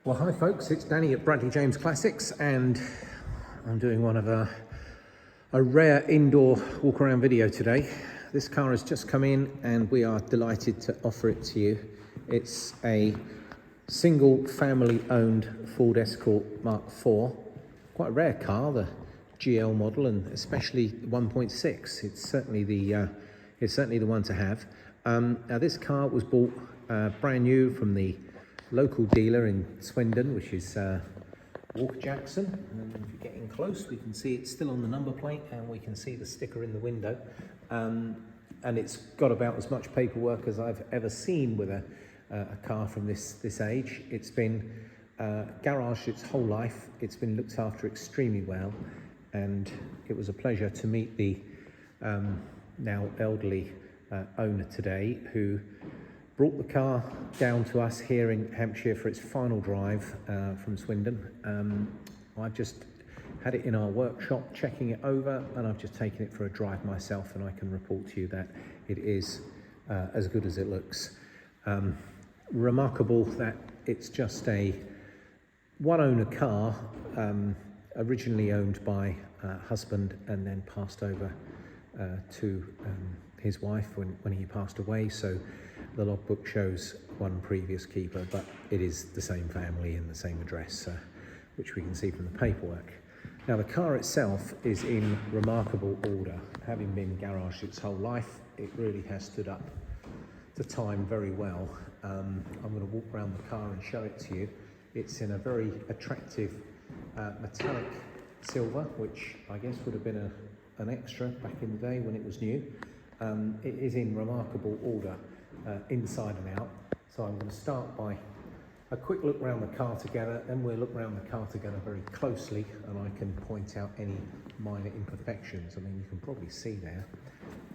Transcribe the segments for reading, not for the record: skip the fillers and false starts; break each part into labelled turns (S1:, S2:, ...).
S1: Well, hi folks, it's Danny at Bradley James Classics, and I'm doing one of a rare indoor walk around video today. This car has just come in and we are delighted to offer it to you. It's a single family owned Ford Escort Mark IV. Quite a rare car, the GL model, and especially 1.6. It's certainly the one to have. Now this car was bought brand new from the local dealer in Swindon, which is Walker Jackson. And if you're getting close, we can see it's still on the number plate and we can see the sticker in the window. And it's got about as much paperwork as I've ever seen with a car from this age. It's been garaged its whole life. It's been looked after extremely well, and it was a pleasure to meet the now elderly owner today, who brought the car down to us here in Hampshire for its final drive from Swindon. I've just had it in our workshop checking it over, and I've just taken it for a drive myself, and I can report to you that it is as good as it looks. Remarkable that it's just a one owner car, originally owned by husband and then passed over to his wife when he passed away. So the logbook shows one previous keeper, but it is the same family and the same address, which we can see from the paperwork. Now the car itself is in remarkable order. Having been garaged its whole life, it really has stood up to time very well. I'm going to walk around the car and show it to you. It's in a very attractive metallic silver, which I guess would have been an extra back in the day when it was new. It is in remarkable order inside and out. So I'm going to start by a quick look around the car together, then we'll look around the car together very closely, and I can point out any minor imperfections. I mean, you can probably see there,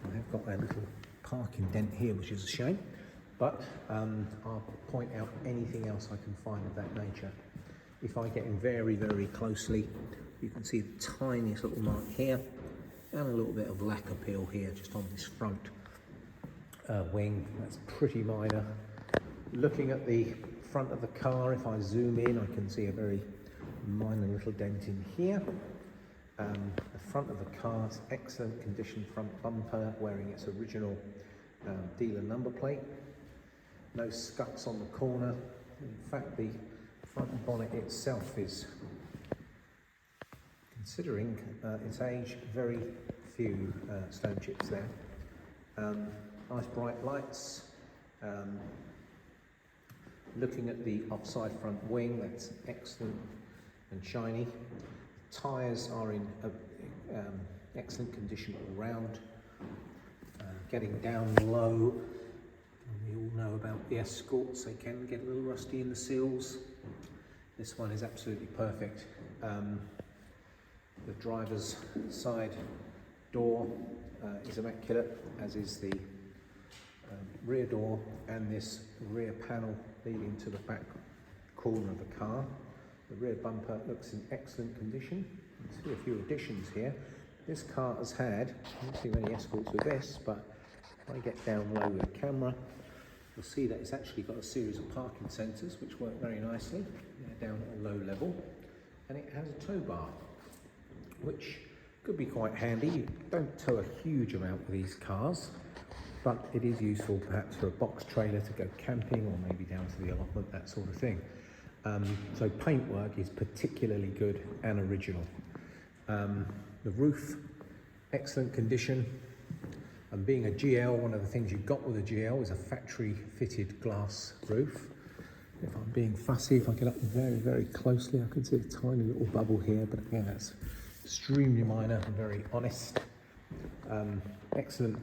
S1: I have got a little parking dent here, which is a shame, but I'll point out anything else I can find of that nature. If I get in very, very closely, you can see the tiniest little mark here, and a little bit of lacquer peel here just on this front wing. That's pretty minor. Looking at the front of the car, if I zoom in, I can see a very minor little dent in here. The front of the car's excellent condition front bumper, wearing its original dealer number plate. No scuffs on the corner. In fact, the front bonnet itself is, considering its age, very few stone chips there. Nice bright lights. Looking at the offside front wing, that's excellent and shiny. Tyres are in excellent condition all round. Getting down low, we all know about the Escorts, they can get a little rusty in the seals. This one is absolutely perfect. The driver's side door is immaculate, as is the rear door and this rear panel leading to the back corner of the car. The rear bumper looks in excellent condition. You can see a few additions here. This car has had, I don't see many Escorts with this, but if I get down low with the camera, you'll see that it's actually got a series of parking sensors which work very nicely. They're down at a low level, and it has a tow bar, which could be quite handy. You don't tow a huge amount with these cars, but it is useful perhaps for a box trailer to go camping, or maybe down to the allotment, that sort of thing. So paintwork is particularly good and original. The roof, excellent condition. And being a GL, one of the things you've got with a GL is a factory fitted glass roof. If I'm being fussy, if I get up very, very closely, I can see a tiny little bubble here, but again, that's extremely minor and very honest. Excellent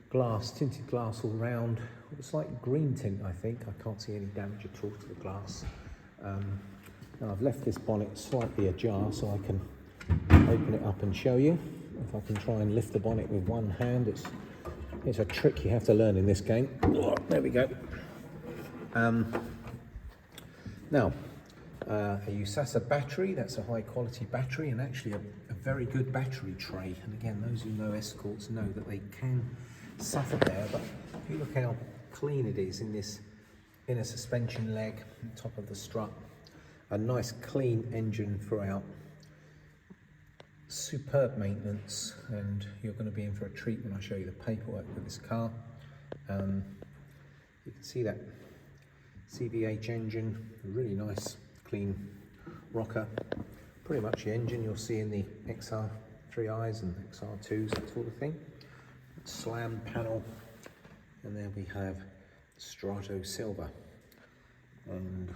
S1: glass, tinted glass all round, with a slight green tint, I think. I can't see any damage at all to the glass. Now I've left this bonnet slightly ajar so I can open it up and show you. If I can try and lift the bonnet with one hand, it's a trick you have to learn in this game. Oh, there we go. Now, a USASA battery, that's a high quality battery, and actually a very good battery tray. And again, those who know Escorts know that they can suffer there, but if you look how clean it is in this inner suspension leg, on top of the strut, a nice clean engine throughout. Superb maintenance, and you're going to be in for a treat when I show you the paperwork for this car. You can see that CVH engine, a really nice clean rocker. Pretty much the engine you'll see in the XR3i's and XR2s, that sort of thing. Slam panel, and there we have Strato Silver, and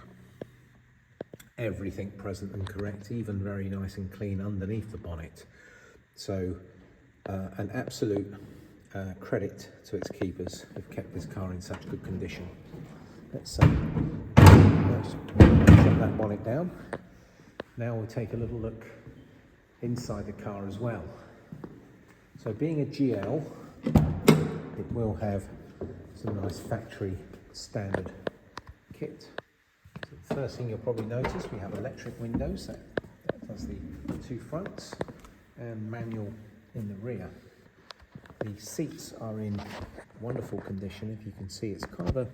S1: everything present and correct, even very nice and clean underneath the bonnet. So an absolute credit to its keepers who've kept this car in such good condition. Let's shut that bonnet down. Now we'll take a little look inside the car as well. So being a GL, it will have some nice factory standard kit. So the first thing you'll probably notice, we have electric windows. That does the two fronts, and manual in the rear. The seats are in wonderful condition. If you can see, it's kind of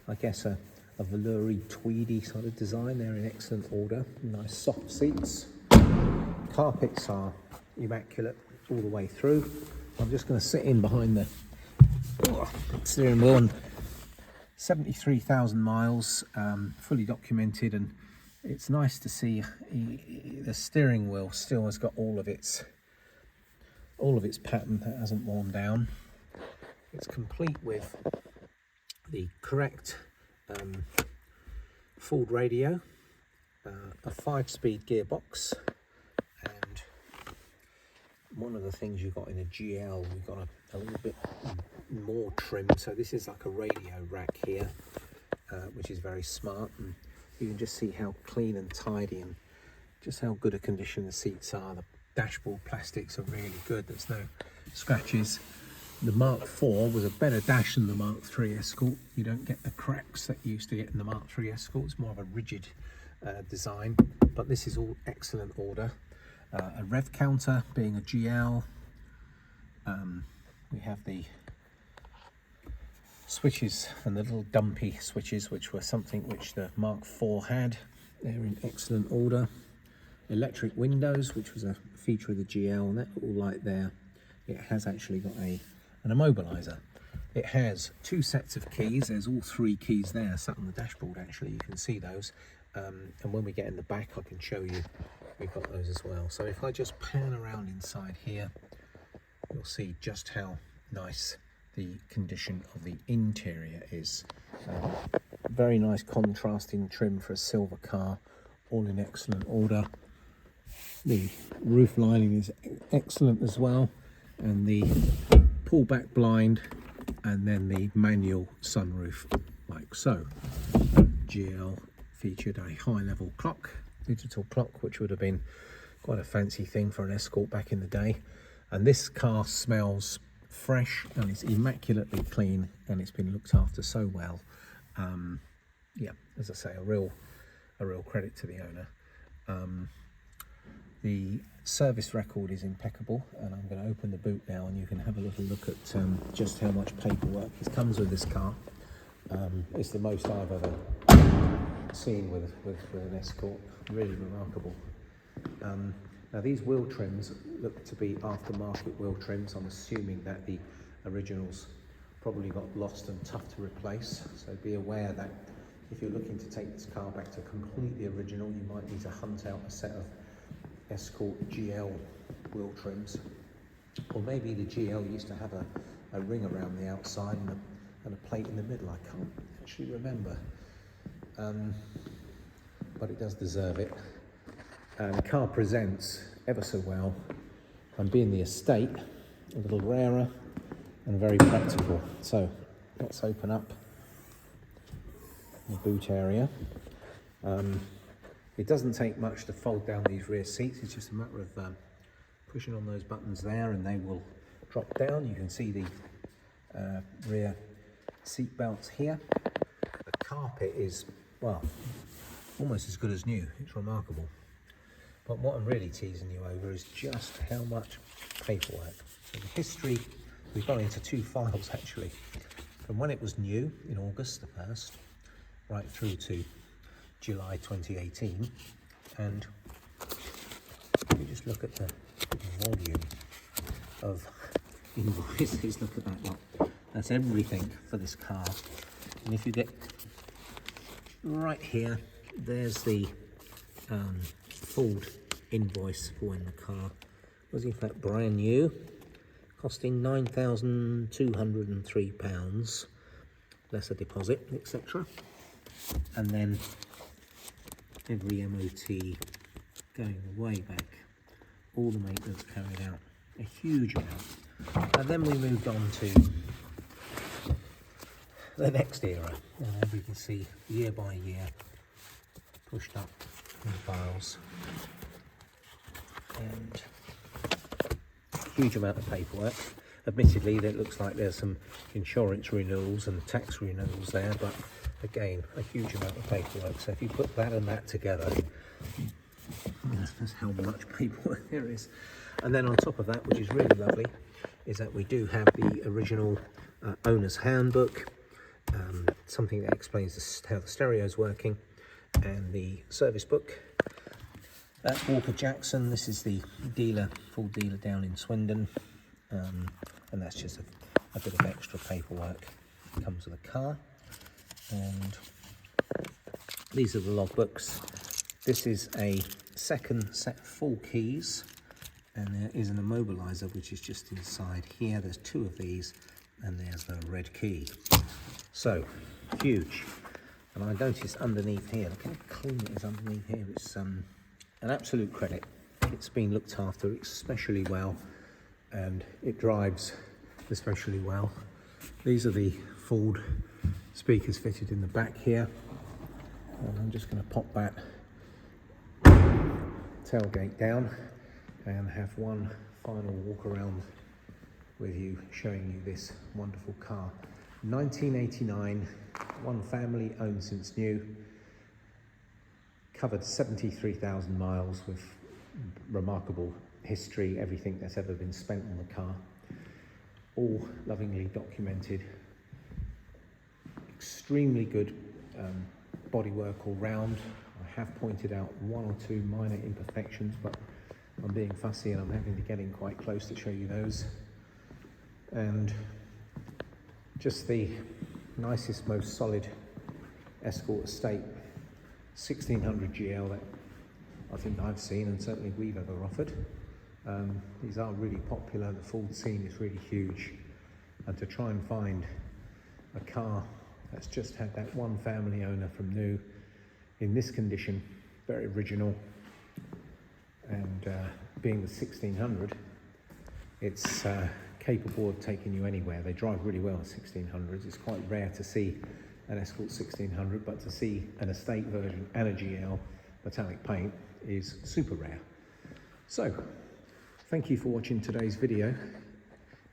S1: I guess a velour-y, tweedy sort of design. They're in excellent order. Nice soft seats. Carpets are immaculate all the way through. I'm just going to sit in behind the steering wheel. And 73,000 miles, fully documented, and it's nice to see the steering wheel still has got all of its pattern that hasn't worn down. It's complete with the correct Ford radio, a 5-speed gearbox, and one of the things you've got in a GL, we've got a little bit more trim. So this is like a radio rack here, which is very smart, and you can just see how clean and tidy and just how good a condition the seats are. The dashboard plastics are really good. There's no scratches. The Mark IV was a better dash than the Mark III Escort. You don't get the cracks that you used to get in the Mark III Escort. It's more of a rigid design, but this is all excellent order. A rev counter, being a GL. We have the switches and the little dumpy switches, which were something which the Mark IV had. They're in excellent order. Electric windows, which was a feature of the GL, and that little light there, it has actually got an immobilizer. It has two sets of keys. There's all three keys there sat on the dashboard. Actually, you can see those, and when we get in the back I can show you we've got those as well. So if I just pan around inside here, you'll see just how nice the condition of the interior is. Very nice contrasting trim for a silver car, all in excellent order. The roof lining is excellent as well, and the pull-back blind, and then the manual sunroof, like so. GL featured a high-level clock, digital clock, which would have been quite a fancy thing for an Escort back in the day. And this car smells fresh, and it's immaculately clean, and it's been looked after so well. Yeah, as I say, a real credit to the owner. The service record is impeccable, and I'm going to open the boot now, and you can have a little look at just how much paperwork comes with this car. It's the most I've ever seen with an Escort. Really remarkable. Now these wheel trims look to be aftermarket wheel trims. I'm assuming that the originals probably got lost and tough to replace, so be aware that if you're looking to take this car back to completely original, you might need to hunt out a set of Escort GL wheel trims, or maybe the GL used to have a ring around the outside and a plate in the middle. I can't actually remember, but it does deserve it. And the car presents ever so well, and being the estate, a little rarer and very practical. So let's open up the boot area. It doesn't take much to fold down these rear seats. It's just a matter of pushing on those buttons there, and they will drop down. You can see the rear seat belts here. The carpet is, well, almost as good as new. It's remarkable. But what I'm really teasing you over is just how much paperwork. So the history, we've gone into two files actually, from when it was new in August the 1st, right through to July 2018, and you just look at the volume of invoices. Look at that lot. That's everything for this car. And if you get right here, there's the Ford invoice for when the car was in fact brand new, costing £9,203, less a deposit, etc. And then every MOT going way back, all the maintenance carried out, a huge amount. And then we moved on to the next era, and as you can see, year by year, pushed up in files, and huge amount of paperwork. Admittedly, it looks like there's some insurance renewals and tax renewals there, but again, a huge amount of paperwork. So if you put that and that together, that's how much paperwork there is. And then on top of that, which is really lovely, is that we do have the original owner's handbook, something that explains how the stereo is working, and the service book. That's Walker Jackson. This is the dealer, full dealer down in Swindon, and that's just a bit of extra paperwork that comes with the car. And these are the logbooks. This is a second set of full keys, and there is an immobilizer which is just inside here. There's two of these, and there's the red key. So huge. And I noticed underneath here, look how clean it is underneath here. It's an absolute credit. It's been looked after especially well, and it drives especially well. These are the Ford speakers fitted in the back here, and I'm just going to pop that tailgate down and have one final walk around with you, showing you this wonderful car. 1989, one family, owned since new, covered 73,000 miles with remarkable history, everything that's ever been spent on the car, all lovingly documented. Extremely good bodywork all round. I have pointed out one or two minor imperfections, but I'm being fussy and I'm having to get in quite close to show you those. And just the nicest, most solid Escort estate 1600 GL that I think I've seen, and certainly we've ever offered. These are really popular. The Ford scene is really huge, and to try and find a car that's just had that one family owner from new in this condition, very original, and being the 1600, it's capable of taking you anywhere. They drive really well, 1600s. It's quite rare to see an Escort 1600, but to see an estate version and a GL metallic paint is super rare. So, thank you for watching today's video.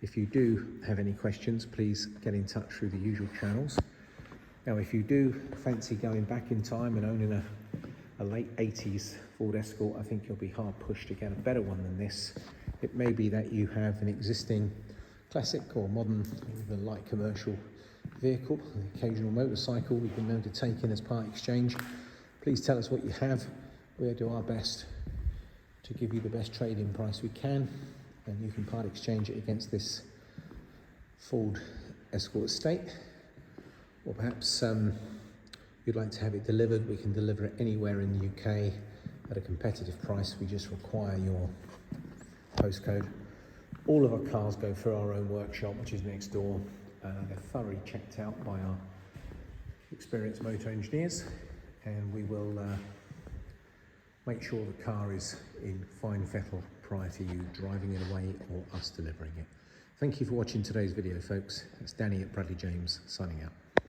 S1: If you do have any questions, please get in touch through the usual channels. Now, if you do fancy going back in time and owning a late 80s Ford Escort, I think you'll be hard pushed to get a better one than this. It may be that you have an existing classic or modern, even light commercial vehicle, an occasional motorcycle you've been known to take in as part exchange. Please tell us what you have. We'll do our best to give you the best trade-in price we can, and you can part exchange it against this Ford Escort estate. Or perhaps you'd like to have it delivered. We can deliver it anywhere in the UK at a competitive price. We just require your postcode. All of our cars go through our own workshop, which is next door. They're thoroughly checked out by our experienced motor engineers, and we will make sure the car is in fine fettle prior to you driving it away or us delivering it. Thank you for watching today's video, folks. It's Danny at Bradley James signing out.